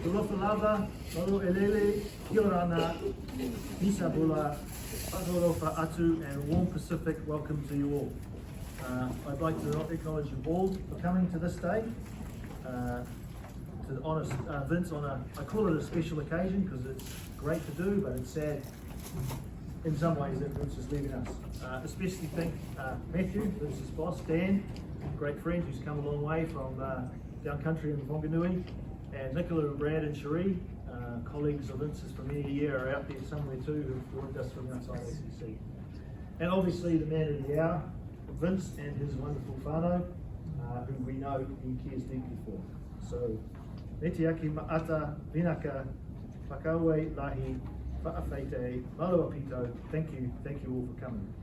Tolofa lava, Lolo elele, Kiorana, Nisabula, Agorofa atu, and warm Pacific welcome to you all. I'd like to acknowledge you all for coming to this day. To honour Vince on I call it a special occasion because it's great to do, but it's sad in some ways that Vince is leaving us. Especially thank Matthew, Vince's boss, Dan, great friend who's come a long way from down country in Whanganui, and Nicola, Brad and Cherie, colleagues of Vince's from many a year, are out there somewhere too who've joined us from outside ACC. And obviously the man of the hour, Vince and his wonderful whānau, who we know he cares deeply for. So, Meti aki ma'ata, vinaka, whakaue, lahi, whaawhaite, malua pito, thank you all for coming.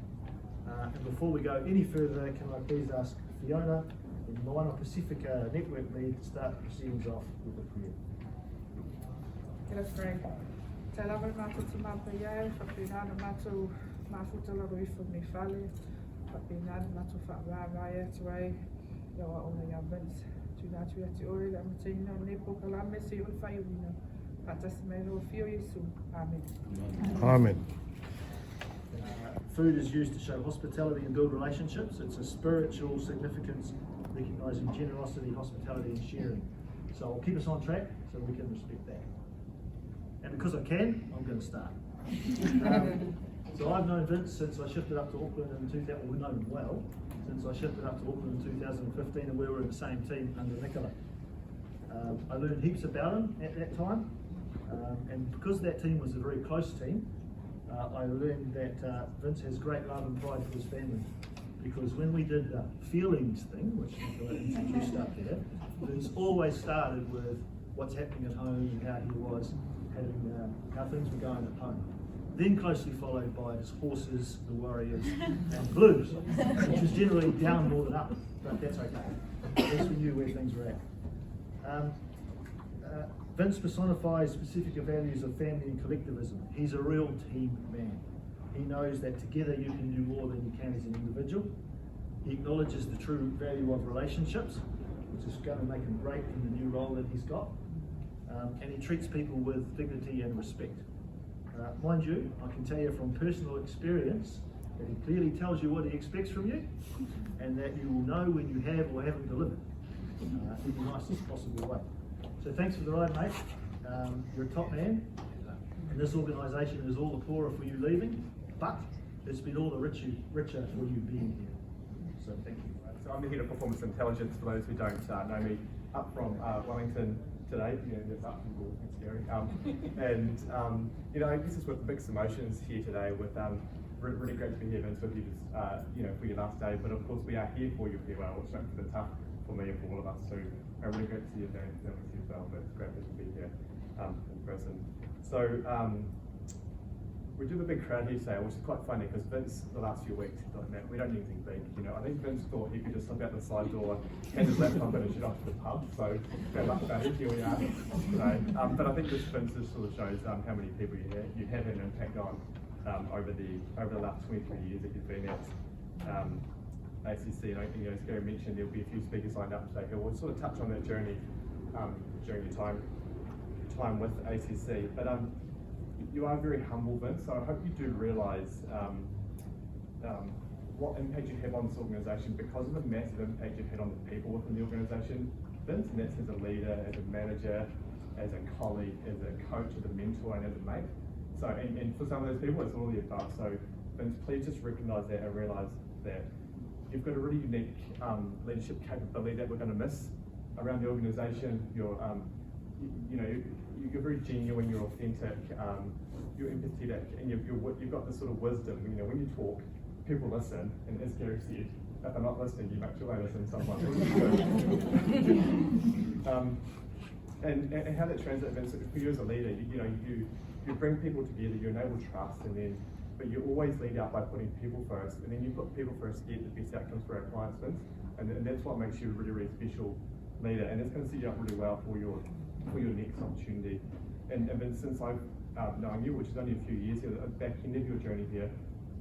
And before we go any further, can I please ask Fiona, the Moana Pacifica Network lead, to start the proceedings off with a prayer. Let us pray. Te lawa mātou te māpaiau, whapinana mātou māwhutalaru i whumi whale, whapinana mātou whawarāia tu ai, iawa ona ia Vince, tu nātu ati ore, la matina, nepo kalame, se oi whai uino, patasi mai roa whio Yesu. Amen. Amen. Food is used to show hospitality and build relationships. It's a spiritual significance, recognising generosity, hospitality and sharing. So I'll keep us on track so we can respect that. And because I can, I'm going to start. So I've known Vince since I shifted up to Auckland in 2000, we've known him well, since I shifted up to Auckland in 2015, and we were in the same team under Nicola. I learned heaps about him at that time, and because that team was a very close team, I learned that Vince has great love and pride for his family. Because when we did the feelings thing, which Nicola introduced up there, Vince always started with what's happening at home and how he was having, how things were going at home. Then closely followed by his horses, the Warriors, and blues, which is generally down more than up, but that's okay. At least we knew where things were at. Vince personifies specific values of family and collectivism. He's a real team man. He knows that together you can do more than you can as an individual. He acknowledges the true value of relationships, which is going to make him great in the new role that he's got. And he treats people with dignity and respect. Mind you, I can tell you from personal experience that he clearly tells you what he expects from you, and that you will know when you have or haven't delivered in the nicest possible way. So thanks for the ride, mate. You're a top man, and this organisation is all the poorer for you leaving, but it's been all the richer for you being here. So thank you. So I'm the head of performance intelligence for those who don't know me, up from Wellington today. That's up from Gore, it's scary. This is with mixed emotions here today. With really great to be here, Vince, with you, for your last day. But of course, we are here for you as well, which makes it tough for me and for all of us too. Really great to see you there as well. But it's great to be here in person. So we do have a big crowd here today, which is quite funny because Vince, the last few weeks, he's like, man, we don't need anything big. I think Vince thought he could just slip out the side door, hand his laptop in and shoot off to the pub. So fair luck about it. Here we are today. But I think this Vince just sort of shows how many people you have an impact on over the last 23 years that you've been at ACC. And as Gary mentioned, there'll be a few speakers lined up today who will sort of touch on that journey during your time with ACC. But you are very humble, Vince, so I hope you do realise what impact you have on this organisation because of the massive impact you've had on the people within the organisation, Vince, and that's as a leader, as a manager, as a colleague, as a coach, as a mentor, and as a mate. So, and for some of those people, it's all the above. So, Vince, please just recognise that and realise that you've got a really unique leadership capability that we're going to miss around the organisation. You're very genuine, you're authentic, you're empathetic, and you've got this sort of wisdom. When you talk, people listen, and as Gary said, if they're not listening, you make sure they listen somewhat. And how that translates for you as a leader, you bring people together, you enable trust, but you always lead out by putting people first, and then you put people first to get the best outcomes for our clients, Vince, and that's what makes you a really, really special leader, and it's going to set you up really well for your next opportunity. And Vince, since I've known you, which is only a few years here, at the back end of your journey here,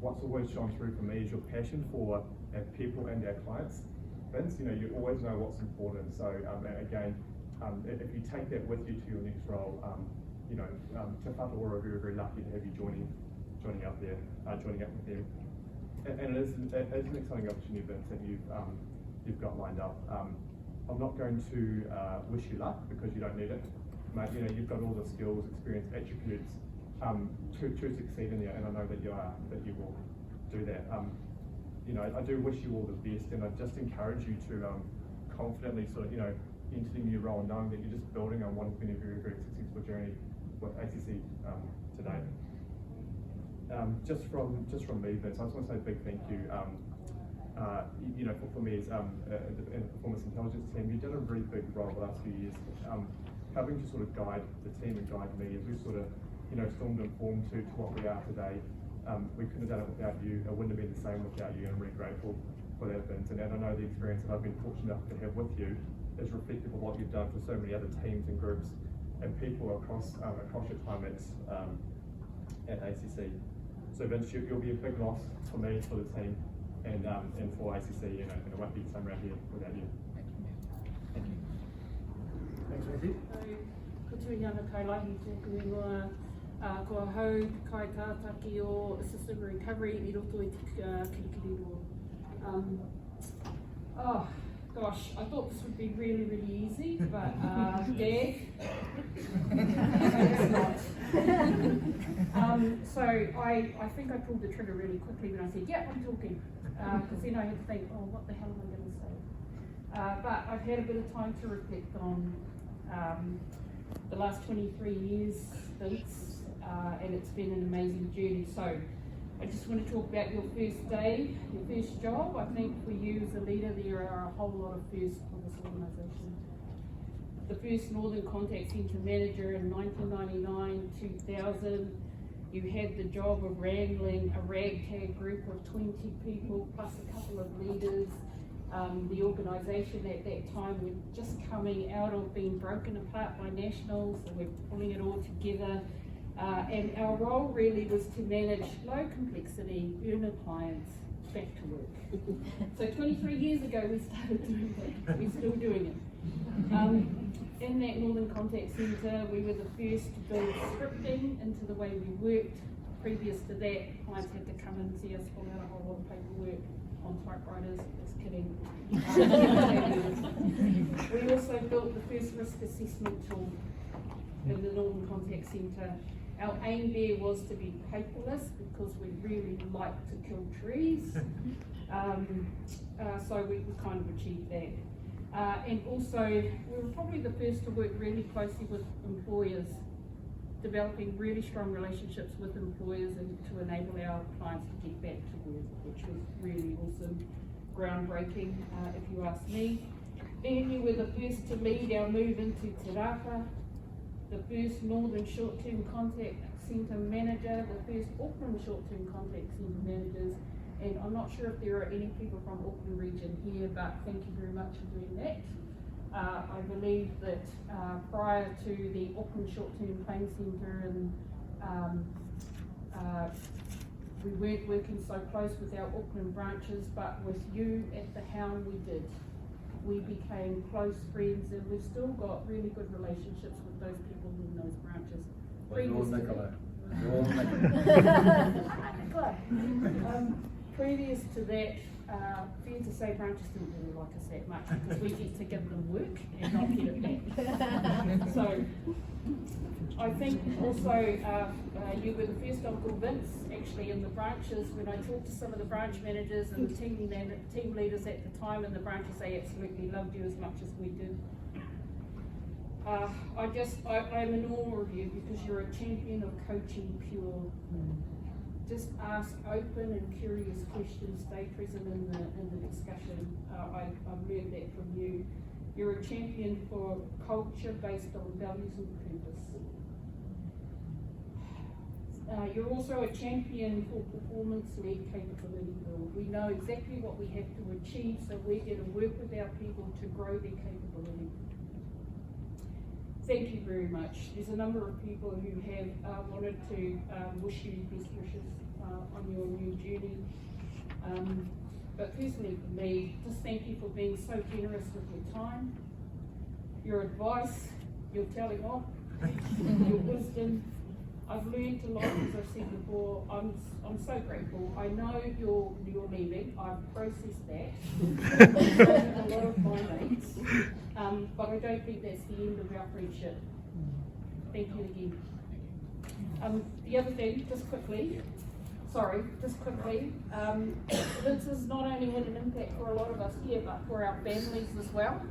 what's always shone through for me is your passion for our people and our clients. Vince, you always know what's important. So again, if you take that with you to your next role, you know, Te Whatu are very, very lucky to have you joining up there, joining up with them. And it is an exciting opportunity, Vincent, you've got lined up. I'm not going to wish you luck because you don't need it. Mate, you know, you've got all the skills, experience, attributes to succeed in there, and I know that you will do that. You know, I do wish you all the best, and I just encourage you to confidently sort of, you know, into the new role, knowing that you're just building on what has been a very, very successful journey with ACC today. Just from me, Vince, I just want to say a big thank you. You know, for me as in the performance intelligence team, you've done a really big role the last few years, helping to sort of guide the team and guide me as we sort of, you know, stormed and formed to what we are today. We couldn't have done it without you. It wouldn't have been the same without you, and I'm really grateful for that, Vince. And I know the experience that I've been fortunate enough to have with you is reflective of what you've done for so many other teams and groups and people across your time at ACC. So Vince, you'll be a big loss for me, for the team, and for ACC. You know, and it won't be the same around here without you. Thank you. Thanks, Matthew. Ko Tuiuti kailahi tōku ingoa, kua hau kai tātaki o assisted recovery I roto I Kirikiriroa. Oh gosh, I thought this would be really, really easy, but Dad, it's not. So I think I pulled the trigger really quickly when I said, yeah, I'm talking, because then I had to think, oh, what the hell am I going to say? But I've had a bit of time to reflect on the last 23 years since, and it's been an amazing journey. So I just want to talk about your first day, your first job. I think for you as a leader, there are a whole lot of firsts for this organisation. The first Northern Contact Centre manager in 1999, 2000. You had the job of wrangling a ragtag group of 20 people plus a couple of leaders. The organisation at that time was just coming out of being broken apart by nationals, so we're pulling it all together. And our role really was to manage low complexity earner clients back to work. So 23 years ago we started doing that. We're still doing it. In that Northern Contact Centre, we were the first to build scripting into the way we worked. Previous to that, clients had to come and see us fill out a whole lot of paperwork on typewriters. Just kidding. We also built the first risk assessment tool in the Northern Contact Centre. Our aim there was to be paperless because we really like to kill trees. So we kind of achieved that. And also, we were probably the first to work really closely with employers, developing really strong relationships with employers and to enable our clients to get back to work, which was really awesome, groundbreaking, if you ask me. Then you were the first to lead our move into Te Rapa, the first Northern Short-Term Contact Centre manager, the first Auckland Short-Term Contact Centre managers, and I'm not sure if there are any people from Auckland region here, but thank you very much for doing that. I believe that prior to the Auckland Short-Term Pain Centre, and we weren't working so close with our Auckland branches, but with you at the helm we did. We became close friends, and we've still got really good relationships with those people in those branches. Previous to that, fair to say branches didn't really like us that much because we get to give them work and not get it back. So I think also you were the first Uncle Vince actually in the branches. When I talked to some of the branch managers and the team leaders at the time in the branches, they absolutely loved you as much as we did. I'm in awe of you because you're a champion of coaching pure. Just ask open and curious questions, stay present in the discussion. I've learned that from you. You're a champion for culture based on values and purpose. You're also a champion for performance-led capability build. We know exactly what we have to achieve, so we're going to work with our people to grow their capability. Thank you very much. There's a number of people who have wanted to wish you best wishes on your new journey. But personally for me, just thank you for being so generous with your time. your advice, your telling off, your wisdom. I've learned a lot, as I've said before. I'm so grateful. I know you're leaving. I've processed that. A lot of my mates, but I don't think that's the end of our friendship. Thank you again. The other thing, just quickly, Vince has not only had an impact for a lot of us here, but for our families as well.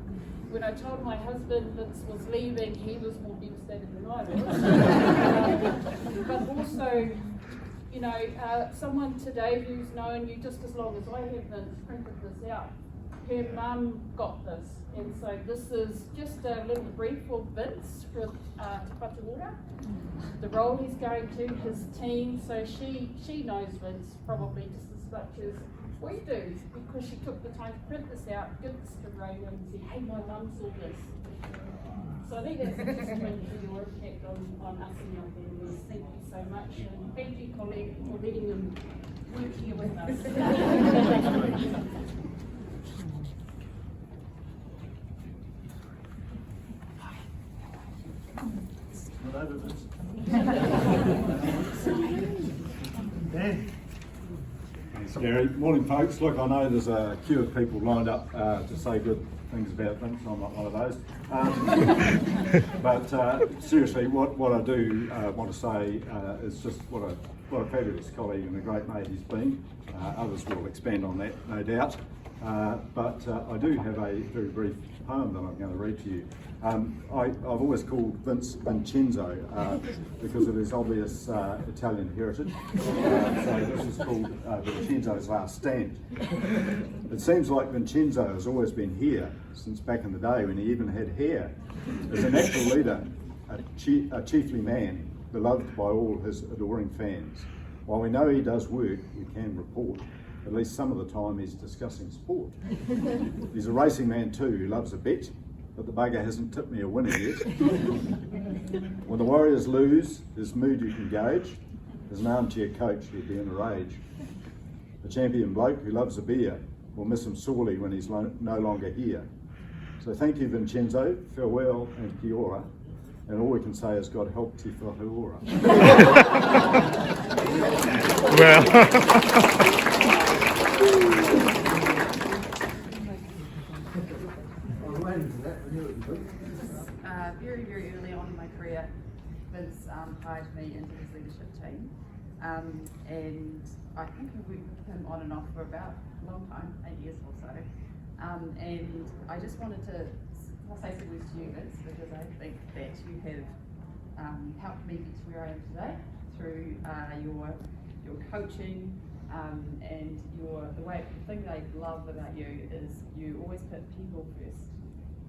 When I told my husband Vince was leaving, he was more devastated than I was. But also, you know, someone today who's known you just as long as I have, Vince, printed this out. Her mum got this, and so this is just a little brief for Vince for Te Patuora, the role he's going to, his team. So she knows Vince probably just as much as we do, because she took the time to print this out, give this to Rayna and say, hey, my mum saw this. So I think that's a testament to your impact on us and our families. Thank you so much, and thank you, colleague, for letting them work here with us. Not over, Vince. Dan. Thanks, Gary. Morning, folks. Look, I know there's a queue of people lined up to say good things about Vince. I'm not one of those. But seriously, what I do want to say is just what a fabulous colleague and a great mate he's been. Others will expand on that, no doubt. But I do have a very brief poem that I'm going to read to you. I've always called Vince Vincenzo because of his obvious Italian heritage. So this is called Vincenzo's Last Stand. It seems like Vincenzo has always been here since back in the day when he even had hair. As a natural leader, a chiefly man, beloved by all his adoring fans. While we know he does work, we can report at least some of the time he's discussing sport. He's a racing man too, who loves a bet, but the bugger hasn't tipped me a winner yet. When the Warriors lose, his mood you can gauge. As an armchair coach, he'd be in a rage. A champion bloke who loves a beer will miss him sorely when he's no longer here. So thank you, Vincenzo, farewell and kia ora. And all we can say is God help Te Whakaora. Very, very early on in my career, Vince hired me into his leadership team, and I think I've worked with him on and off for about a long time, 8 years or so. And I just wanted to say some words to you, Vince, because I think that you have helped me get to where I am today through your coaching and the thing that I love about you is you always put people first.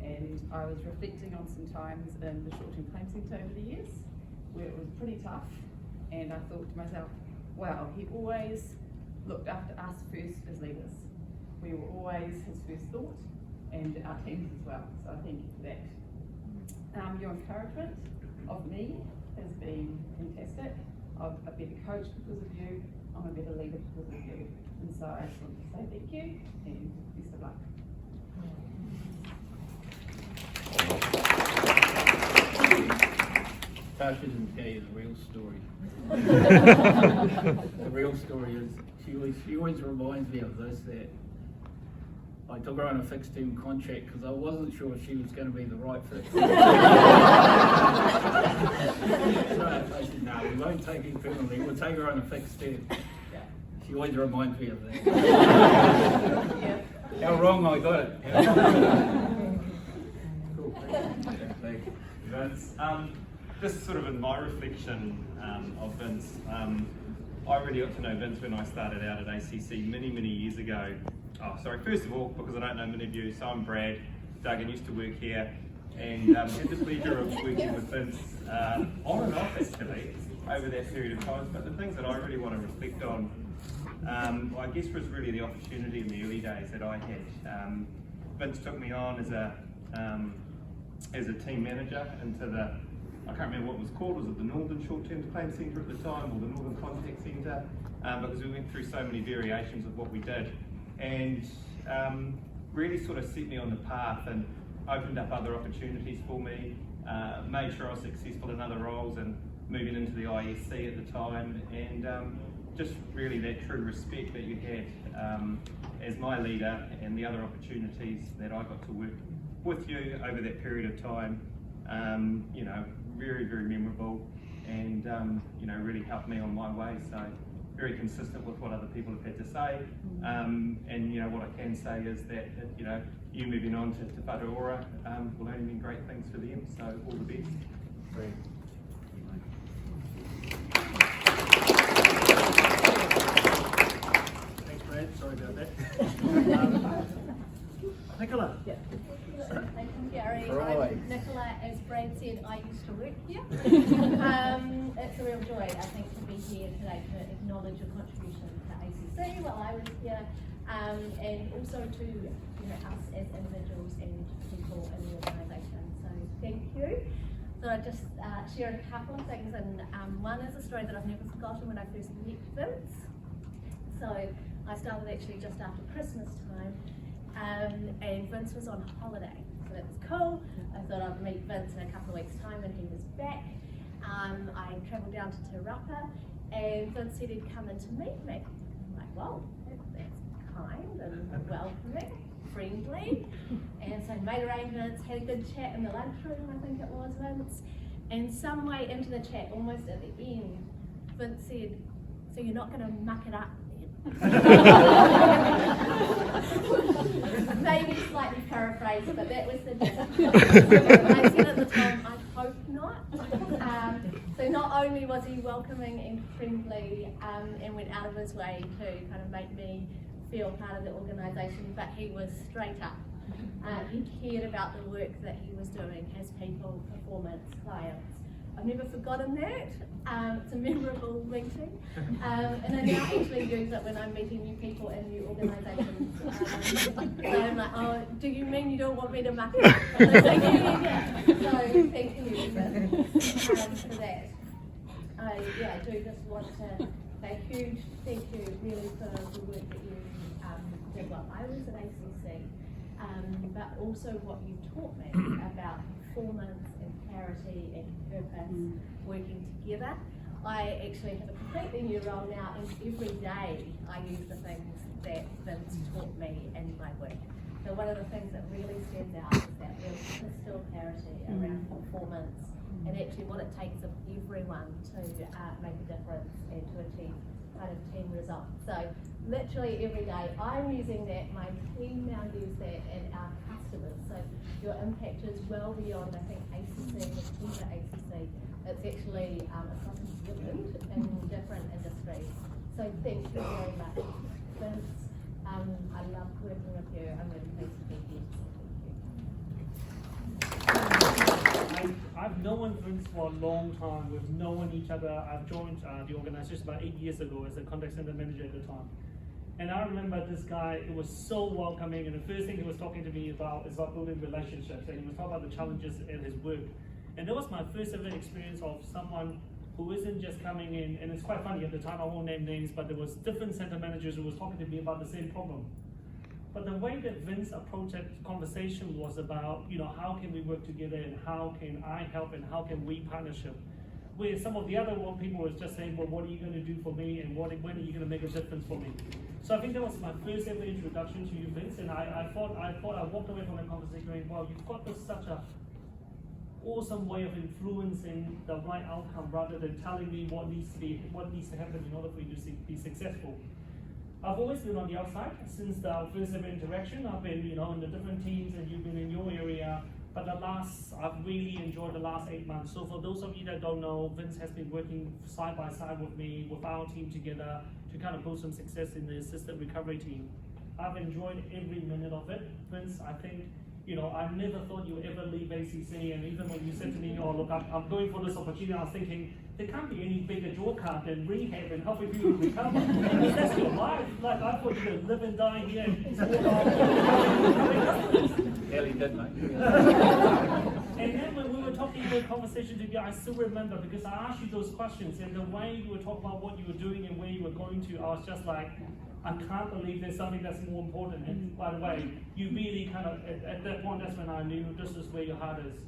And I was reflecting on some times in the short-term claim centre over the years where it was pretty tough, and I thought to myself, wow, he always looked after us first as leaders. We were always his first thought, and our teams as well. So I think that your encouragement of me has been fantastic. I'm a better coach because of you. I'm a better leader because of you. And so I just want to say thank you and best of luck. Tasha didn't tell you the real story. The real story is she always reminds me of this, that I took her on a fixed term contract because I wasn't sure she was going to be the right fit. So I said, no, we won't take her permanently, we'll take her on a fixed term. She always reminds me of that. Yeah. How wrong I got it. Cool. Thank you. Vince, just sort of in my reflection of Vince, I really got to know Vince when I started out at ACC many, many years ago. Oh, sorry, first of all, because I don't know many of you, so I'm Brad. Doug, and used to work here, and had the pleasure of working with Vince on and off actually over that period of time. But the things that I really want to reflect on, I guess, was really the opportunity in the early days that I had. Vince took me on as a team manager into the, I can't remember what it was called, was it the Northern Short-Term Claim Centre at the time, or the Northern Contact Centre, because we went through so many variations of what we did, and really sort of set me on the path. And opened up other opportunities for me, made sure I was successful in other roles and moving into the ISC at the time, and just really that true respect that you had as my leader, and the other opportunities that I got to work with you over that period of time, you know, very, very memorable, and you know, really helped me on my way. So very consistent with what other people have had to say, and you know, what I can say is that you know, you moving on to Whatuora will only mean great things for them. So all the best. Great. Thanks, Brad. Sorry about that. Nicola. Yeah. Thank you, Gary. Right. I'm Nicola. As Brad said, I used to work here. It's a real joy, I think, to be here today to acknowledge your contribution to ACC while I was here, and also to us as individuals and people in the organisation. So thank you. So I just share a couple of things, and one is a story that I've never forgotten when I first met Vince. So I started actually just after Christmas time. And Vince was on holiday, so that was cool. I thought I'd meet Vince in a couple of weeks' time, and he was back. I travelled down to Te Rapa, and Vince said he'd come in to meet me. I'm like, well, that's kind and welcoming, friendly. And so made arrangements, had a good chat in the lunchroom, I think it was, Vince. And some way into the chat, almost at the end, Vince said, so you're not going to muck it up? Maybe slightly paraphrased, but that was the gist. I said at the time, I hope not. So not only was he welcoming and friendly, and went out of his way to kind of make me feel part of the organisation, but he was straight up. He cared about the work that he was doing, his people, performance, clients. I've never forgotten that. It's a memorable meeting, and I now actually use it when I'm meeting new people in new organisations. So I'm like, oh, do you mean you don't want me to muck it up? And they're like, yeah. So thank you for that. I do just want to say a huge thank you really for the work that you did while I was at ACC, but also what you taught me about performance and clarity and purpose, working together. I actually have a completely new role now, and every day I use the things that Vince taught me in my work. So one of the things that really stands out is that there's crystal clarity around performance and actually what it takes of everyone to make a difference and to achieve kind of team results. So literally every day I'm using that, my team now use that, and our customers. So your impact is well beyond, I think, ACC, the team at ACC. It's actually across New Zealand in different industries. So thank you very much, Vince. I love working with you. I'm really pleased to be here. I've known Vince for a long time. We've known each other. I've joined the organisation about 8 years ago as a contact center manager at the time. And I remember this guy, it was so welcoming, and the first thing he was talking to me about is about building relationships, and he was talking about the challenges in his work. And that was my first ever experience of someone who isn't just coming in, and it's quite funny, at the time I won't name names, but there was different center managers who was talking to me about the same problem. But the way that Vince approached that conversation was about, how can we work together, and how can I help, and how can we partnership? Where some of the other people was just saying, well, what are you going to do for me, and when are you going to make a difference for me? So I think that was my first ever introduction to you, Vince, and I thought I walked away from that conversation going, wow, you've got such a awesome way of influencing the right outcome rather than telling me what needs to happen in order for you to be successful. I've always been on the outside since our first ever interaction. I've been, in the different teams, and you've been in your area. But I've really enjoyed the last 8 months. So for those of you that don't know, Vince has been working side by side with me, with our team together, to kind of build some success in the assisted recovery team. I've enjoyed every minute of it. Vince, I think, I never thought you would ever leave ACC, and even when you said to me, oh look, I'm going for this opportunity, I was thinking, there can't be any bigger draw card than rehab and helping people recover. Because that's your life. Like, I thought you would live and die here and Ellie did, mate. And then when we were talking in the conversation together, I still remember because I asked you those questions, and the way you were talking about what you were doing and where you were going to, I was just like, I can't believe there's something that's more important. And by the way, you really kind of, at that point, that's when I knew this is where your heart is.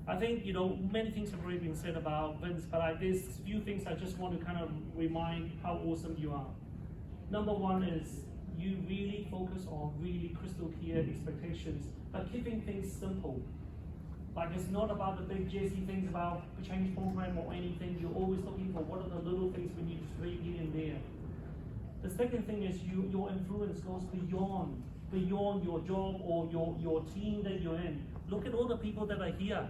I think, many things have already been said about Vince, but there's a few things I just want to kind of remind how awesome you are. Number one is you really focus on really crystal clear expectations, but keeping things simple. Like it's not about the big jazzy things about the change program or anything. You're always looking for what are the little things we need to tweak here and there. The second thing is your influence goes beyond your job or your team that you're in. Look at all the people that are here.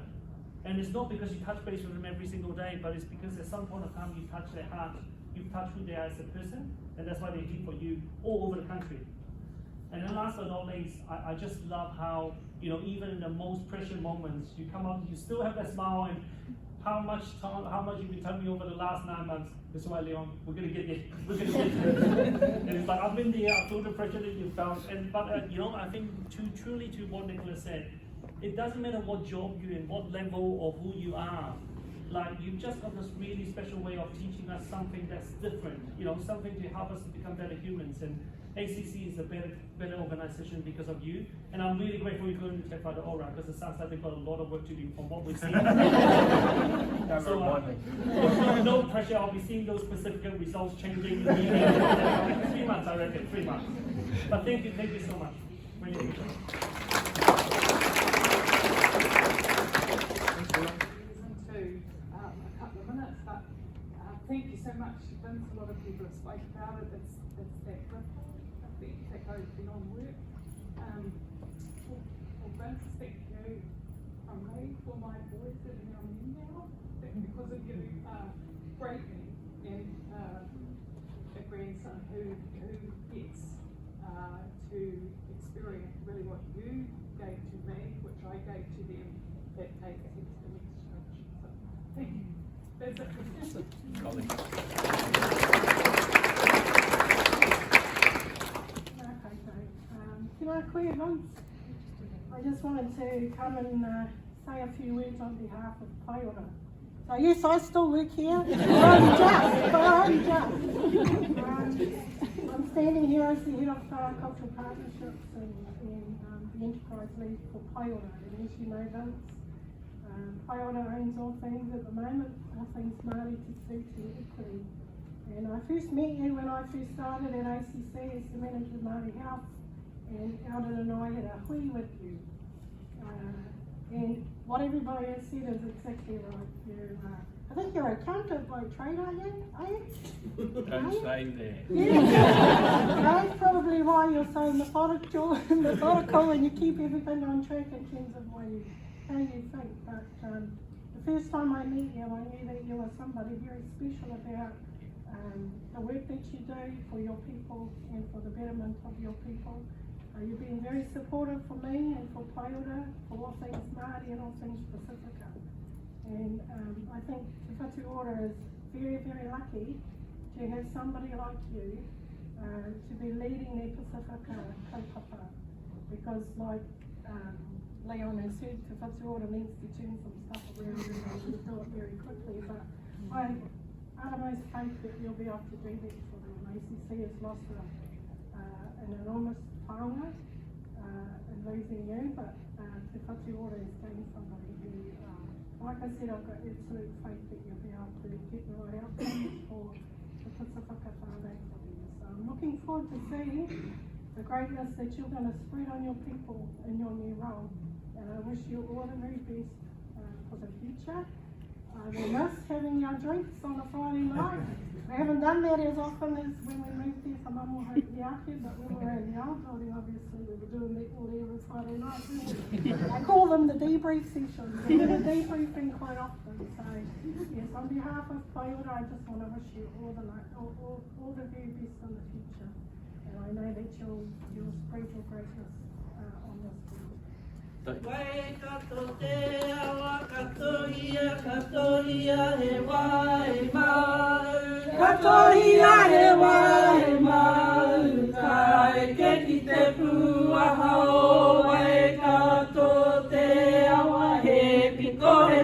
And it's not because you touch base with them every single day, but it's because at some point of time you touch their heart, you touch who they are as a person, and that's why they're here for you all over the country. And then last but not least, I just love how, even in the most precious moments, you come up, you still have that smile, and how much you've been telling me over the last 9 months, that's why, Leon, we're gonna get there. We're gonna get there. And it's like, I've been there, I feel the pressure that you felt, but I think truly to what Nicholas said, it doesn't matter what job you're in, what level of who you are. Like you've just got this really special way of teaching us something that's different, something to help us to become better humans. And ACC is a better organization because of you. And I'm really grateful you're going to Te Whare Ora because it sounds like they've got a lot of work to do from what we've seen. So no pressure, I'll be seeing those specific results changing. 3 months, I reckon, 3 months. But thank you so much. Really appreciate it. A couple of minutes, but thank you so much, Vince. A lot of people have spoken about it. It's that gift that goes beyond work. For Vince, thank you from me for my boys sitting on me now. Because of you, great me and a grandson who gets to experience really what you gave to me, which I gave to them. That takes it to the next stage. So, thank you. That's it. Can I queer once? I just wanted to come and say a few words on behalf of Paiora. So yes, I still work here, but I'm just. I'm standing here as the head of cultural partnerships and the enterprise lead for Paiora. And as you know, Vince, Paiora owns all things at the moment, all things Māori, Tuiuti and equity. And I first met you when I first started at ACC as the manager of Māori Health, and Alden and I had a hui with you. And what everybody has said is exactly right. I think you're an accountant by trade, are you? Don't say that. Yeah. That's probably why you're so methodical and you keep everything on track in terms of how you think. But the first time I met you, I knew that you were somebody very special about the work that you do for your people and for the betterment of your people. You've been very supportive for me and for Paiora, for all things Māori and all things Pacifica. And I think Te Whatuora is very, very lucky to have somebody like you to be leading their Pacifica kaupapa. Because like Leon has said, Te Whatuora needs to turn some stuff around and we'll do it very quickly. But I have uttermost faith that you'll be able to do that for them. ACC has lost an enormous whānau in losing you, but Te Whatuora is getting somebody who, like I said, I've got absolute faith that you'll be able to get the right outcomes for the Pacifica whānau for you. So I'm looking forward to seeing the greatness that you're going to spread on your people in your new role. And I wish you all the very best for the future. We miss having your drinks on a Friday night. We haven't done that as often as when we moved here from Samoa to Yaki, but when we were in the old building, obviously we were doing that all every Friday night, didn't we? I call them the debrief sessions. We did a debriefing quite often. So yes, on behalf of Paiora, I just want to wish you all the very best in the future. And I know that you'll spread your greatness on this field. Wai kato te awa katohia, katohia he wai mau. Katohia he wai mau. Kai ke ki te pua hao. Wai kato te awa he piko he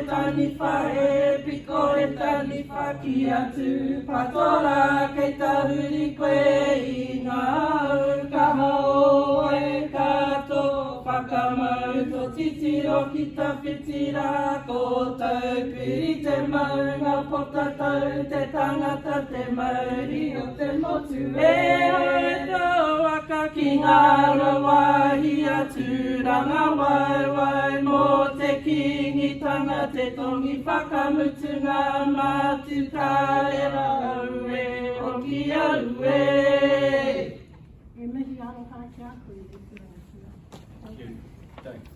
piko e tani whaki atu, patola kei tahuri koe i ngā au, ka hao e kato, whakamau to titiro ki ta whitira, ko tau piri te maunga potatau, te tangata te mauri o te motu e oe tō waka ki ngā rawahi atu, ranga waiwai mō te kingitanga, te tongi whakamutunga, mātu kārera au e, hoki au e. E mihi aroha ki a koe te kia. Thank you. Thanks.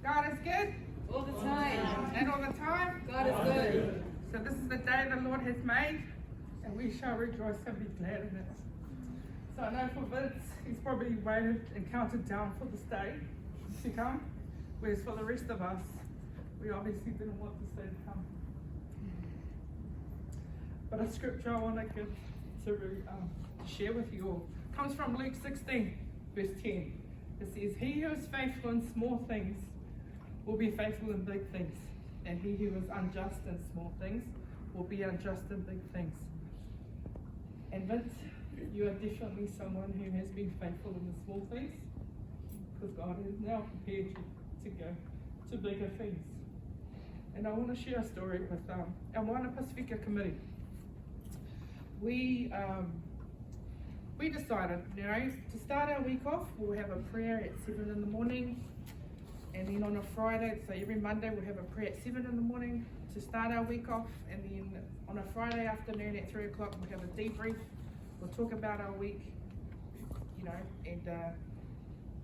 God is good. All the time. And all the time. God is good. So this is the day the Lord has made, and we shall rejoice and be glad in it. So I know for Vince, he's probably waited and counted down for this day to come, whereas for the rest of us, we obviously didn't want this day to come. But a scripture I want to give to share with you all comes from Luke 16, verse 10. It says, "He who is faithful in small things will be faithful in big things, and he who is unjust in small things will be unjust in big things." And Vince, you are definitely someone who has been faithful in the small things, because God has now prepared you to go to bigger things. And I want to share a story with our Moana Pacifica committee. We decided, to start our week off, we'll have a prayer at 7 in the morning. And then on a Friday, so every Monday we'll have a prayer at 7 in the morning to start our week off. And then on a Friday afternoon at 3 o'clock, we'll have a debrief. We'll talk about our week, and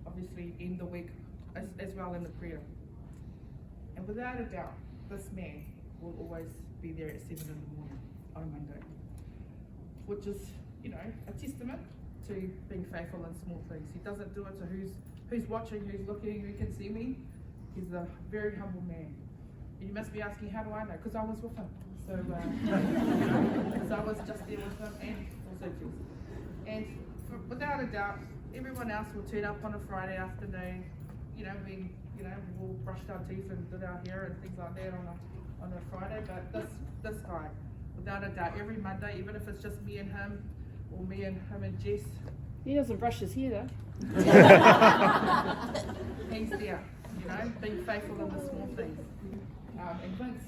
obviously end the week as well in the prayer. And without a doubt, this man will always be there at 7 in the morning on a Monday, which is, a testament to being faithful in small things. He doesn't do it to who's watching, who's looking, who can see me. He's a very humble man. And you must be asking, how do I know? Because I was with him. So, because I was just there with him and also Jesus. And without a doubt, everyone else will turn up on a Friday afternoon. We'll brushed our teeth and did our hair and things like that on a Friday. But this guy, without a doubt, every Monday, even if it's just me and him, or me and him and Jess. He doesn't brush his hair though. He's there, being faithful in the small things. And Vince,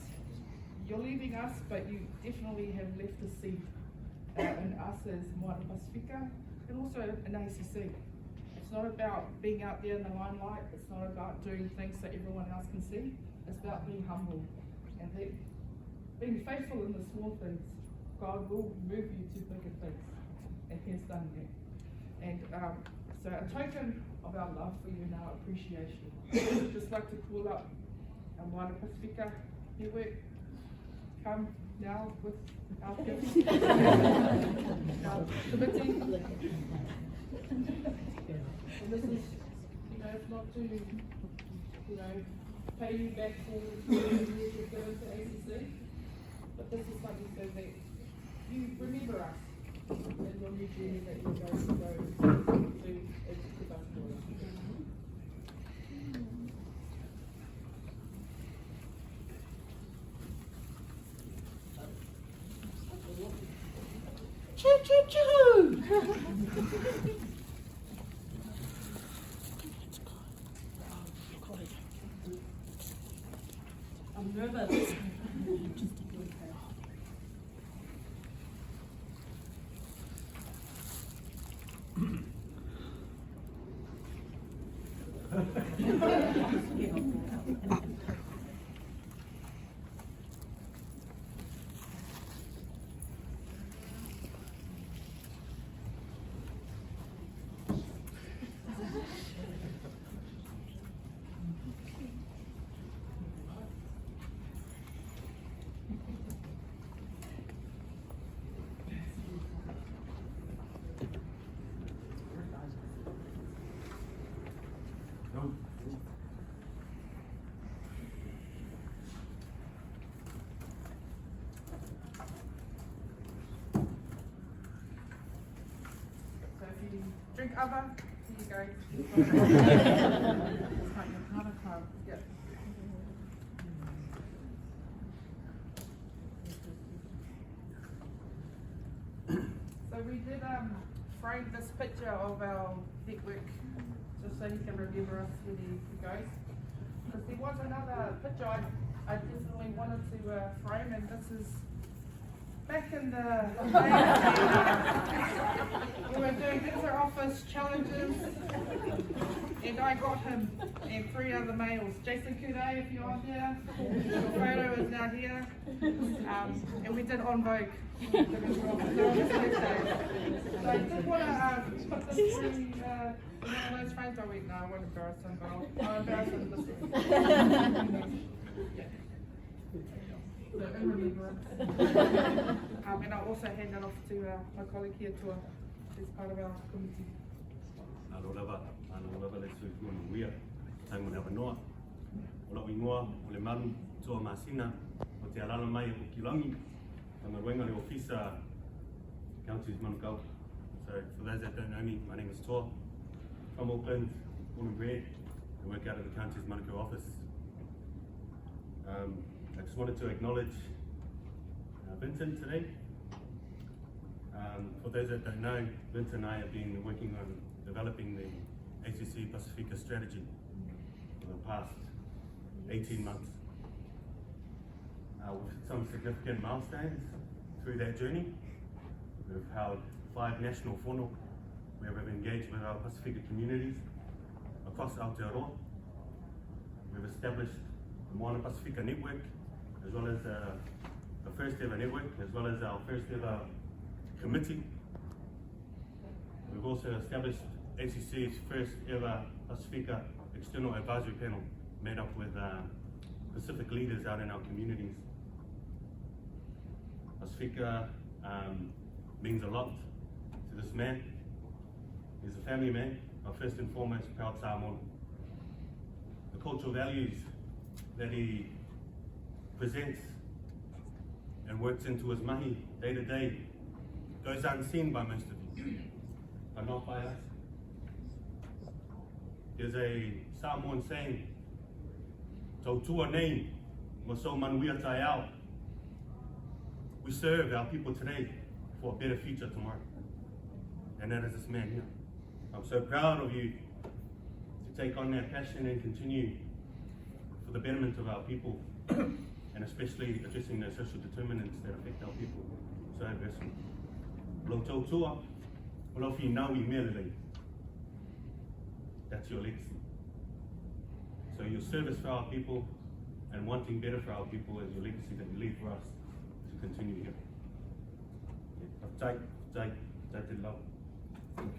you're leaving us, but you definitely have left a seed in us as Moana Pacifica, and also in ACC. It's not about being out there in the limelight. It's not about doing things so everyone else can see. It's about being humble and being faithful in the small things. God will move you to bigger things, and He has done that. And so a token of our love for you and our appreciation, I'd just like to call up our Moana Pacifica network. Come now with our gifts. Our committee. And this is, it's not to, pay you back for the years you've given to ACC, but this is something so that you remember us and your new journey that you're going to go to as the bus boy. Choo choo choo! I'm nervous. Drink other. Here you go. Yeah. So we did frame this picture of our network just so he can remember us when he goes. Because there was another picture I definitely wanted to frame, and this is back in the days when we were doing inter-office challenges, and I got him and 3 other males. Jason Kuday, if you're on here, your photo is now here, and we did on Vogue. So I did want to put this through one of those frames. Oh wait, no, I won't embarrass him, but I'll embarrass him this way. So in remembrance. And I'll also hand that off to my colleague here, Tua, who's part of our committee. Alo lava le sui kua nuia, tai mo lewa noa. O lau ingoa, o le maru, toa masina, o te alala mai o Kilangi, ta maruenga le ofisa Counties Manukau. So for those that don't know me, my name is Toa. From Auckland, born and bred, I work out of the Counties Manukau office. I just wanted to acknowledge Vincent today. For those that don't know, Vincent and I have been working on developing the ACC Pacifica strategy for the past 18 months. We've hit some significant milestones through that journey. We've held 5 national whono where we've engaged with our Pacifica communities across Aotearoa. We've established the Moana Pacifica network, as well as the first ever network, as well as our first ever committee. We've also established ACC's first ever Pacifica external advisory panel made up with Pacific leaders out in our communities. Pacifica means a lot to this man. He's a family man, but first and foremost, proud Samoan. The cultural values that he presents and works into his mahi day to day goes unseen by most of you, but not by us. There's a Samoan saying, "Tau tua nei, mo so manuia tai ao." We serve our people today for a better future tomorrow. And that is this man here. I'm so proud of you to take on that passion and continue for the betterment of our people, and especially addressing those social determinants that affect our people so adversely. Lo tau tua, lo fi naui merelei. That's your legacy. So your service for our people and wanting better for our people is your legacy that you leave for us to continue here. Tai te lau. Don't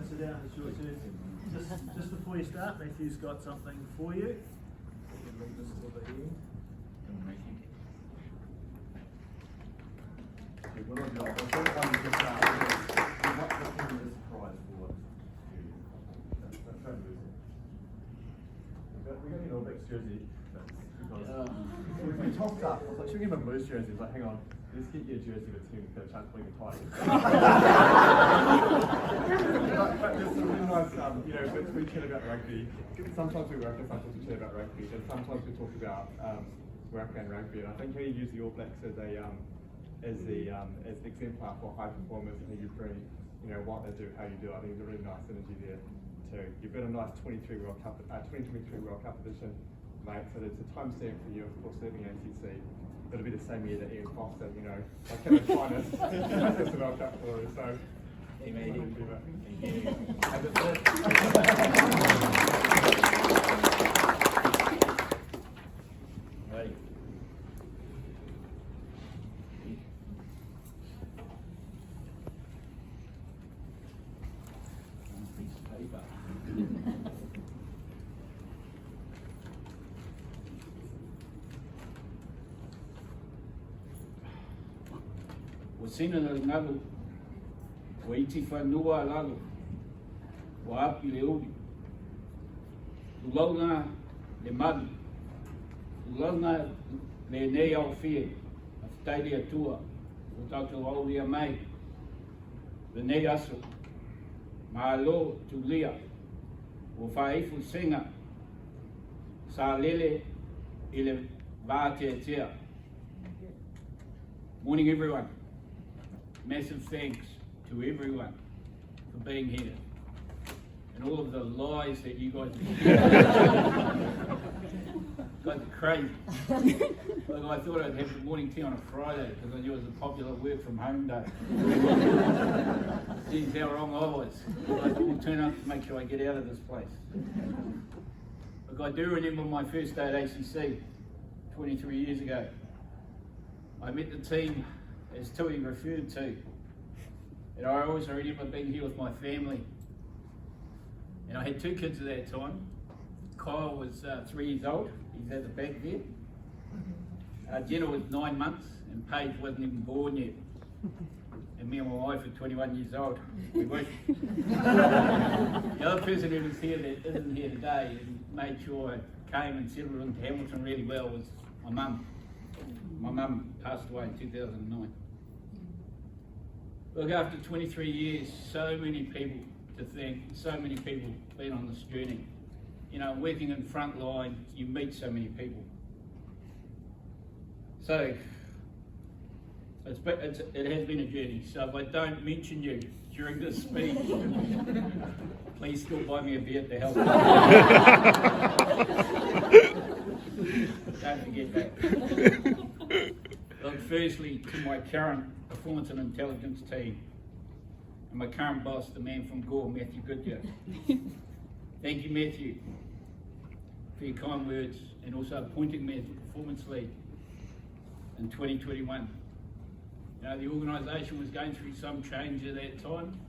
sit down, it's your turn. Just before you start, Matthew's got something for you. You can leave this till the end. What I've got, the first one is just what the prize for that's we got your All-Blacks jersey. We topped up. I was like, should we give him a Blues jersey? He's like, hang on, let's get your jersey with him for a chance of winning a title. But there's some really nice, bits we chat about rugby. Sometimes we work and sometimes we chat about rugby, and sometimes we talk about work and rugby. And I think how you use the All Blacks as an exemplar for high performers, and you bring, what they do, how you do it. I think there's a really nice synergy there too. You've got a nice 2023 World Cup edition, mate. So there's a time stamp for you, of course, serving ACC. It'll be the same year that Ian Foster, like Kevin's finest, that's the World Cup glory. So, Right. Piece of paper. O sina na ngalo, o iti whanua lalo, o api le uri. Ulau ngā le man, lana le nei au fie, a whatairi atua, o tātou au lia mai, le nei aso, ma alo tu lia, o whaifu senga, sa lele i le vātea tea. Morning everyone. Massive thanks to everyone for being here. And all of the lies that you guys guys are crazy. Look, I thought I'd have the morning tea on a Friday because I knew it was a popular work from home day. Geez, how wrong I was. I will turn up to make sure I get out of this place. Look, I do remember my first day at ACC 23 years ago. I met the team as Tui referred to. And I always remember being here with my family. And I had 2 kids at that time. Kyle was 3 years old, he's at the back there. Jenna was 9 months, and Paige wasn't even born yet. And me and my wife were 21 years old. We wish. The other person who was here that isn't here today and made sure I came and settled into Hamilton really well was my mum. My mum passed away in 2009. Look, after 23 years, so many people to thank, so many people been on this journey. You know, working in front line, you meet so many people. So, it has been a journey. So if I don't mention you during this speech, please still buy me a beer to help. Don't forget that. Look, firstly, to my current performance and intelligence team, and my current boss, the man from Gore, Matthew Goodyear. Thank you, Matthew, for your kind words and also appointing me as the performance lead in 2021. You know, the organisation was going through some change at that time.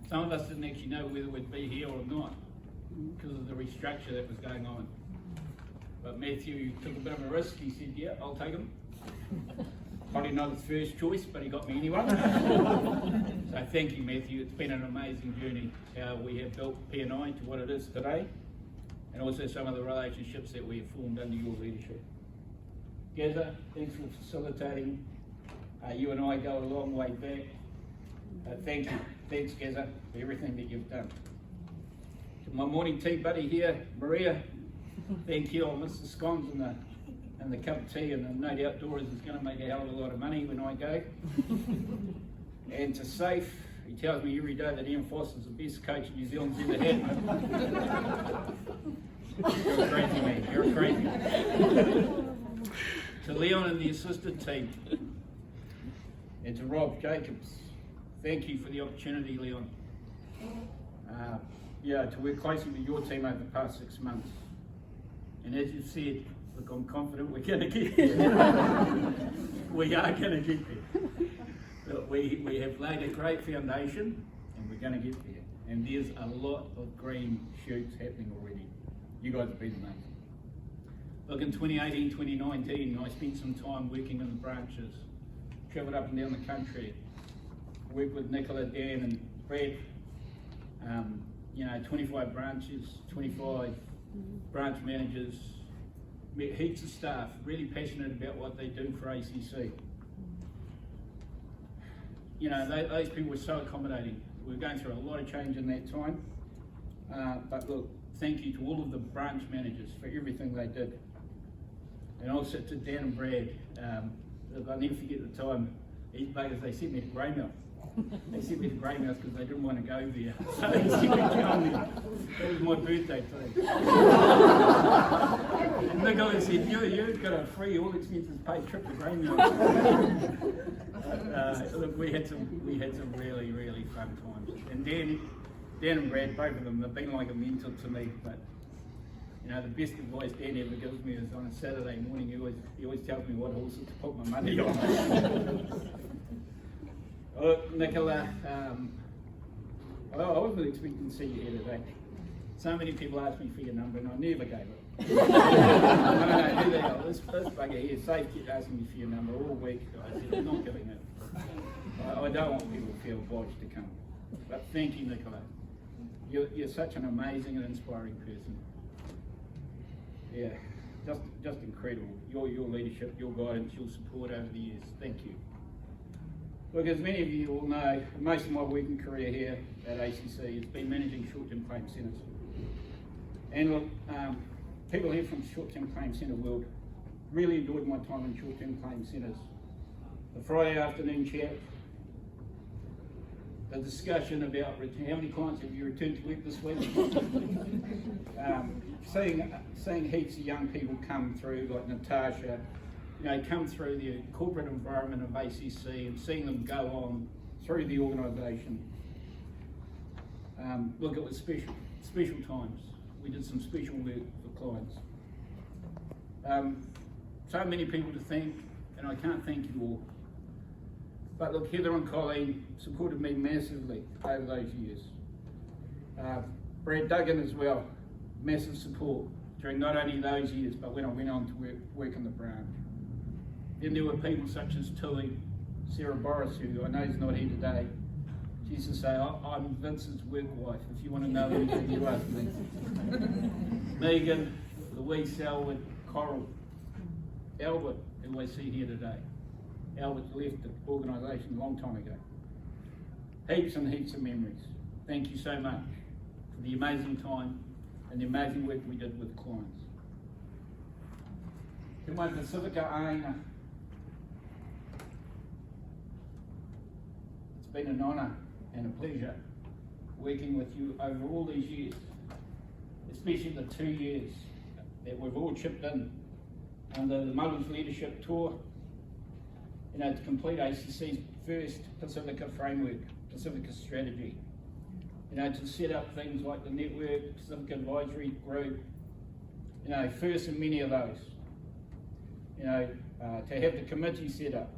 Some of us didn't actually know whether we'd be here or not because of the restructure that was going on. But Matthew took a bit of a risk. He said, yeah, I'll take him. Probably not his first choice, but he got me anyway. So thank you, Matthew. It's been an amazing journey, how we have built P&I to what it is today, and also some of the relationships that we have formed under your leadership. Gaza, thanks for facilitating. You and I go a long way back. Thank you. Thanks, Gaza, for everything that you've done. To my morning tea buddy here, Maria, thank you. I'll miss the scones and the cup of tea, and no doubt Doris is going to make a hell of a lot of money when I go. And to Safe, he tells me every day that Ian Foster's the best coach New Zealand's ever had. You're a crazy man, you're crazy. To Leon and the assistant team, and to Rob Jacobs, thank you for the opportunity, Leon. To work closely with your team over the past 6 months. And as you said, look, I'm confident we're going to get there. We are going to get there. But we have laid a great foundation, and we're going to get there. And there's a lot of green shoots happening already. You guys have been amazing. Look, in 2018, 2019, I spent some time working in the branches, travelled up and down the country, worked with Nicola, Dan and Brad. 25 branches, 25 branch managers, met heaps of staff, really passionate about what they do for ACC. You know, those people were so accommodating. We were going through a lot of change in that time. But look, thank you to all of the branch managers for everything they did. And also to Dan and Brad. I'll never forget the time, these buggers, they sent me to Greymouth. They sent me to Greymouth because they didn't want to go there. So they sent me down there. That was my birthday too. And Nicola said, you've got a free, all expenses paid trip to Greymouth. Look, we had some really, really fun times. And Dan and Brad, both of them, have been like a mentor to me. But you know, the best advice Dan ever gives me is on a Saturday morning, he always tells me what horses to put my money on. Look, Nicola, I wasn't expecting to see you here today. So many people asked me for your number and I never gave it. I don't know who the hell, this bugger here, Safe kept asking me for your number all week. I said, I'm not giving it. I don't want people to feel obliged to come. But thank you, Nicola. You're such an amazing and inspiring person. Yeah, just incredible. Your leadership, your guidance, your support over the years. Thank you. Look, as many of you all know, most of my working career here at ACC has been managing short-term claim centres. And look, people here from short-term claim centre world really enjoyed my time in short-term claim centres. The Friday afternoon chat, the discussion about how many clients have you returned to work this week, seeing heaps of young people come through, like Natasha, come through the corporate environment of ACC and seeing them go on through the organisation. Look, it was special times. We did some special work for clients. So many people to thank, and I can't thank you all. But look, Heather and Colleen supported me massively over those years. Brad Duggan as well, massive support during not only those years, but when I went on to work in the branch. Then there were people such as Tuiuti, Sarah Boris, who I know is not here today. She used to say, I'm Vincent's work wife. If you want to know anything, you ask me. Megan, Louise, Selwood, Coral, Albert, who I see here today. Albert left the organisation a long time ago. Heaps and heaps of memories. Thank you so much for the amazing time and the amazing work we did with clients. To my Pacifica Aina, it's been an honour and a pleasure working with you over all these years, especially the 2 years that we've all chipped in under the Mullen's leadership tour, to complete ACC's first Pacifica framework, Pacifica strategy. To set up things like the network, Pacific Advisory Group, first in many of those. To have the committee set up.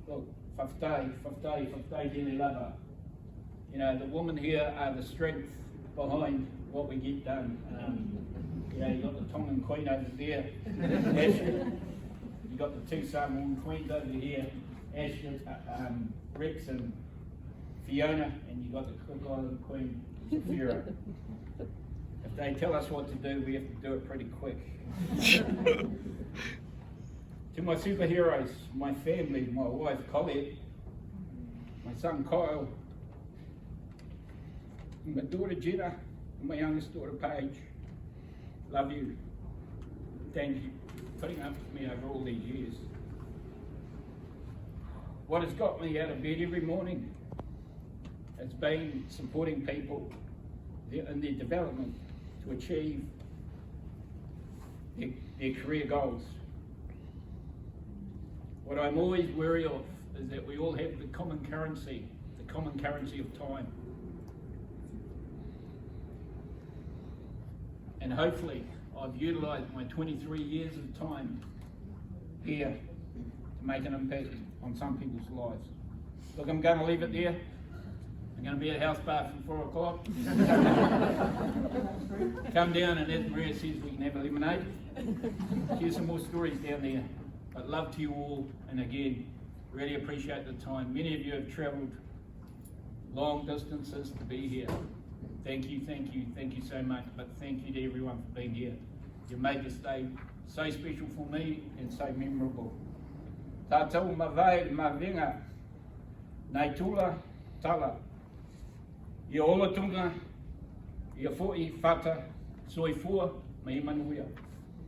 Look, whaftai tēnei lava. The women here are the strength behind what we get done. You got the Tongan Queen over there, Ashley. You got the two Samoan Queens over here, Ashley, Rex and Fiona, and you got the Cook Island Queen, Zafira. If they tell us what to do, we have to do it pretty quick. To my superheroes, my family, my wife Colette, my son Kyle, my daughter Jenna, and my youngest daughter Paige, love you. Thank you for putting up with me over all these years. What has got me out of bed every morning has been supporting people in their development to achieve their career goals. What I'm always wary of is that we all have the common currency of time. And hopefully I've utilised my 23 years of time here to make an impact on some people's lives. Look, I'm going to leave it there. I'm going to be at House Bar from 4 o'clock. Come down, and as Maria says, we can have a lemonade. Here's some more stories down there. But love to you all, and again, really appreciate the time. Many of you have travelled long distances to be here. Thank you so much, but thank you to everyone for being here. You made this day so special for me and so memorable. Tātou mawai mawenga, nei tula tala. Ia olatunga, ia fo'i whata, soifua, me manuia.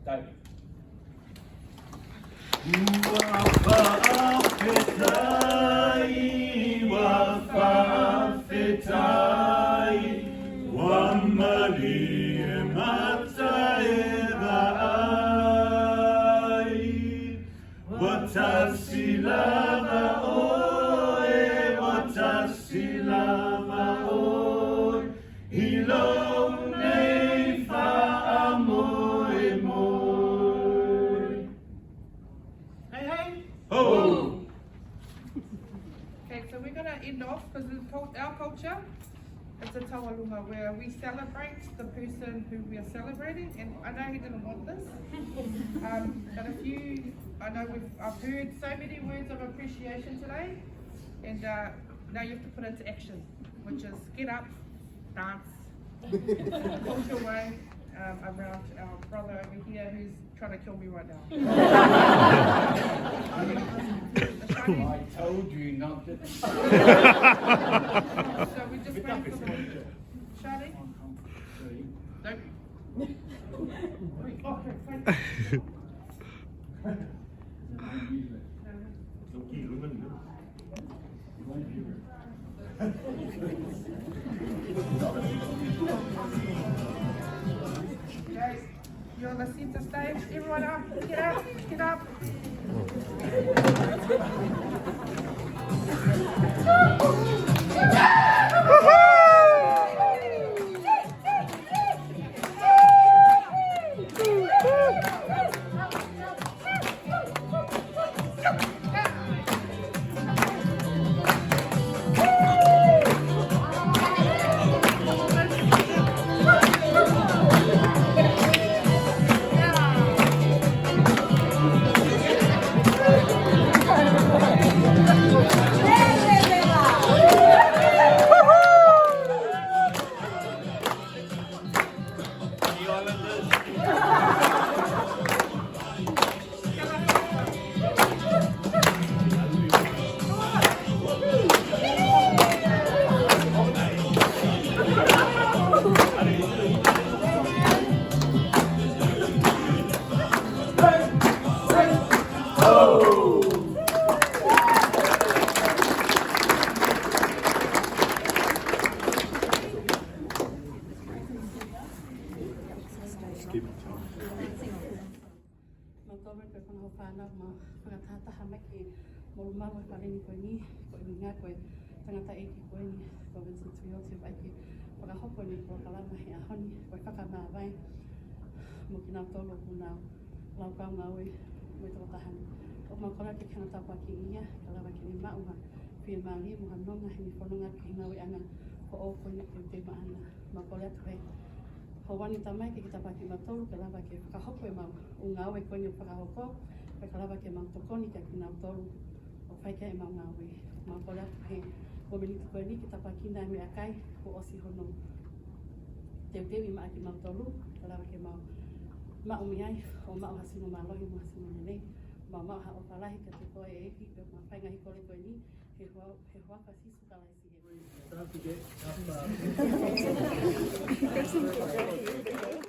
Tau. Okay, so we're going to end off because our culture, it's a taualunga where we celebrate the person who we are celebrating, and I know he didn't want this, but I've heard so many words of appreciation today, and now you have to put it into action, which is get up, dance, walk your way, around our brother over here who's trying to kill me right now. I told you not to. So we just waiting for the Charlie? Nope. Okay, fine. Guys, you're on the center stage. Everyone up, get up, get up. Tangata e ki koe ni, ko Vincent Tuiuti vai ki whakahopo ni ko kalama he ahoni, koe whakamā vai, mo ki nā tolo ku nā lau kau ngā ui, mo i tō tahani. O mā kora ke kana tāpua ki ia, ka lawa ki ni maunga, whia māli, mo hanonga, he ni whanonga ki ngā ui anga, ko o koe ni te te maana, mā kore atu hei. Ho wani tamai ke ki tāpua ki mā tolu, ka lawa ke whakahopo e mau, o ngā ui koe ni o whakahopo, koe ka lawa ke mau tokoni kia ki nā tolu, o whaika e mau ngā ui, mā kore atu hei. Ko meni koe ni ki tapaki nai mea kai ko osi hono te tewi maa ki mau tolu, ka lawa ke mau mi ai o mau hasino maa lohi mo hasino nenei, mau ha o palahi ka te koe e eki, pe maa whainga hi kore koe ni, he hoa ka sisu ka lai si he. Don't forget,